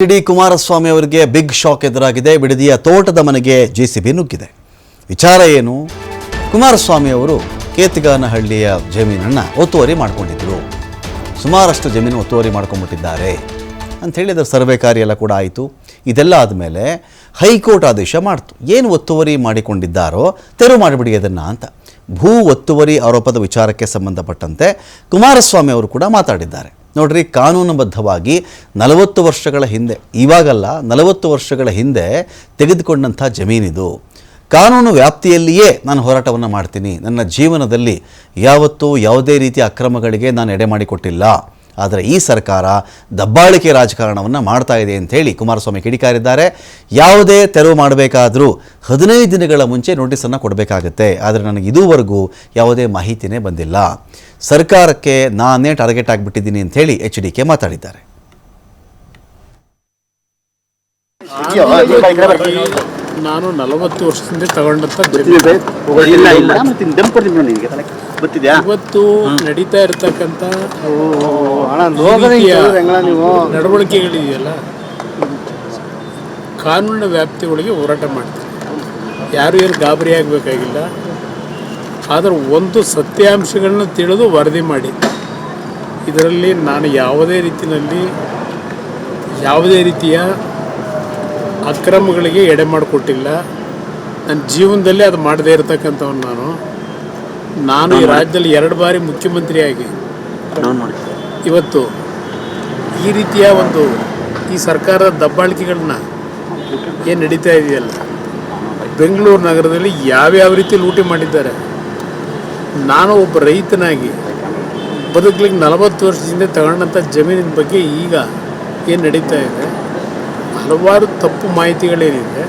D Kumaraswamy ಅವರಿಗೆ big shock ಎದುರಾಗಿದೆ. ಬಿಡದಿಯ ತೋಟದ ಮನೆಗೆ ಜೆಸಿಬಿ ನುಗ್ಗಿದೆ. ವಿಚಾರ ಏನು? ಕುಮಾರಸ್ವಾಮಿ ಅವರು ಕೇತಗಾನಹಳ್ಳಿಯ ಜಮೀನನ್ನು ಒತ್ತುವರಿ ಮಾಡಿಕೊಂಡಿದ್ರು. ಸುಮಾರಷ್ಟು ಜಮೀನು ಒತ್ತುವರಿ ಮಾಡ್ಕೊಂಡ್ಬಿಟ್ಟಿದ್ದಾರೆ ಅಂಥೇಳಿ ಅದರ ಸರ್ವೆ ಕಾರ್ಯ ಎಲ್ಲ ಕೂಡ ಆಯಿತು. ಇದೆಲ್ಲ ಆದಮೇಲೆ ಹೈಕೋರ್ಟ್ ಆದೇಶ ಮಾಡ್ತು. ಏನು ಒತ್ತುವರಿ ಮಾಡಿಕೊಂಡಿದ್ದಾರೋ ತೆರವು ಮಾಡಿಬಿಡಿ ಅದನ್ನು ಅಂತ. ಭೂ ಒತ್ತುವರಿ ಆರೋಪದ ವಿಚಾರಕ್ಕೆ ಸಂಬಂಧಪಟ್ಟಂತೆ ಕುಮಾರಸ್ವಾಮಿ ಅವರು ಕೂಡ ಮಾತಾಡಿದ್ದಾರೆ. ನೋಡ್ರಿ, ಕಾನೂನುಬದ್ಧವಾಗಿ 40 ವರ್ಷಗಳ ಹಿಂದೆ, ಇವಾಗಲ್ಲ 40 ವರ್ಷಗಳ ಹಿಂದೆ ತೆಗೆದುಕೊಂಡಂಥ ಜಮೀನಿದು. ಕಾನೂನು ವ್ಯಾಪ್ತಿಯಲ್ಲಿಯೇ ನಾನು ಹೋರಾಟವನ್ನು ಮಾಡ್ತೀನಿ. ನನ್ನ ಜೀವನದಲ್ಲಿ ಯಾವತ್ತೂ ಯಾವುದೇ ರೀತಿಯ ಅಕ್ರಮಗಳಿಗೆ ನಾನು ಎಡೆ ಮಾಡಿಕೊಟ್ಟಿಲ್ಲ. ಆದರೆ ಈ ಸರ್ಕಾರ ದಬ್ಬಾಳಿಕೆ ರಾಜಕಾರಣವನ್ನು ಮಾಡ್ತಾ ಇದೆ ಅಂಥೇಳಿ ಕುಮಾರಸ್ವಾಮಿ ಕಿಡಿಕಾರಿದ್ದಾರೆ. ಯಾವುದೇ ತೆರವು ಮಾಡಬೇಕಾದರೂ 15 ದಿನಗಳ ಮುಂಚೆ ನೋಟಿಸನ್ನು ಕೊಡಬೇಕಾಗತ್ತೆ. ಆದರೆ ನನಗೆ ಇದುವರೆಗೂ ಯಾವುದೇ ಮಾಹಿತಿನೇ ಬಂದಿಲ್ಲ. ಸರ್ಕಾರಕ್ಕೆ ನಾನೇ ಟಾರ್ಗೆಟ್ ಆಗಿಬಿಟ್ಟಿದ್ದೀನಿ ಅಂಥೇಳಿ HDK ಮಾತಾಡಿದ್ದಾರೆ. ನಾನು 40 ವರ್ಷದಿಂದ ತಗೊಂಡಂತ ಇವತ್ತು ನಡೀತಾ ಇರತಕ್ಕಂಥ ನಡವಳಿಕೆಗಳಿದೆಯಲ್ಲ, ಕಾನೂನಿನ ವ್ಯಾಪ್ತಿಗಳಿಗೆ ಹೋರಾಟ ಮಾಡ್ತಾರೆ. ಯಾರು ಏನು ಗಾಬರಿ ಆಗಬೇಕಾಗಿಲ್ಲ. ಆದರೆ ಒಂದು ಸತ್ಯಾಂಶಗಳನ್ನ ತಿಳಿದು ವರದಿ ಮಾಡಿ. ಇದರಲ್ಲಿ ನಾನು ಯಾವುದೇ ರೀತಿಯ ಅಕ್ರಮಗಳಿಗೆ ಎಡೆ ಮಾಡಿಕೊಟ್ಟಿಲ್ಲ. ನನ್ನ ಜೀವನದಲ್ಲಿ ಅದು ಮಾಡದೇ ಇರತಕ್ಕಂಥವನು ನಾನು ಈ ರಾಜ್ಯದಲ್ಲಿ 2 ಬಾರಿ ಮುಖ್ಯಮಂತ್ರಿಯಾಗಿ ಇವತ್ತು ಈ ರೀತಿಯ ಈ ಸರ್ಕಾರದ ದಬ್ಬಾಳಿಕೆಗಳನ್ನ ಏನು ನಡೀತಾ ಇದೆಯಲ್ಲ, ಬೆಂಗಳೂರು ನಗರದಲ್ಲಿ ಯಾವ್ಯಾವ ರೀತಿ ಲೂಟಿ ಮಾಡಿದ್ದಾರೆ. ನಾನು ಒಬ್ಬ ರೈತನಾಗಿ ಬದುಕಲಿಕ್ಕೆ 40 ವರ್ಷದಿಂದ ತಗೊಂಡಂಥ ಜಮೀನಿನ ಬಗ್ಗೆ ಈಗ ಏನು ನಡೀತಾ ಇದೆ, ಹಲವಾರು ತಪ್ಪು ಮಾಹಿತಿಗಳೇನಿದೆ,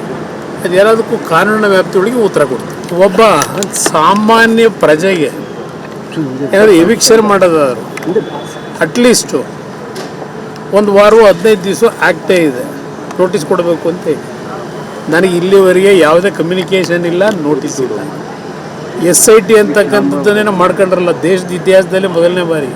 ಅದೆಲ್ಲದಕ್ಕೂ ಕಾನೂನಿನ ವ್ಯಾಪ್ತಿಯೊಳಗೆ ಉತ್ತರ ಕೊಡ್ತಾರೆ. ಒಬ್ಬ ಸಾಮಾನ್ಯ ಪ್ರಜೆಗೆ ಏನಾದರೂ ಎವಿಕ್ಷನ್ ಮಾಡೋದಾದ್ರು ಅಟ್ಲೀಸ್ಟು 1 ವಾರ 15 ದಿವಸ ಆಗ್ತಾ ಇದೆ ನೋಟಿಸ್ ಕೊಡಬೇಕು ಅಂತ ಹೇಳಿ. ನನಗೆ ಇಲ್ಲಿವರೆಗೆ ಯಾವುದೇ ಕಮ್ಯುನಿಕೇಷನ್ ಇಲ್ಲ, ನೋಟಿಸ್ ಇಲ್ಲ. SIT ಅಂತಕ್ಕಂಥದ್ದನ್ನೇನೋ ಮಾಡ್ಕೊಂಡ್ರಲ್ಲ ದೇಶದ ಇತಿಹಾಸದಲ್ಲಿ ಮೊದಲನೇ ಬಾರಿ.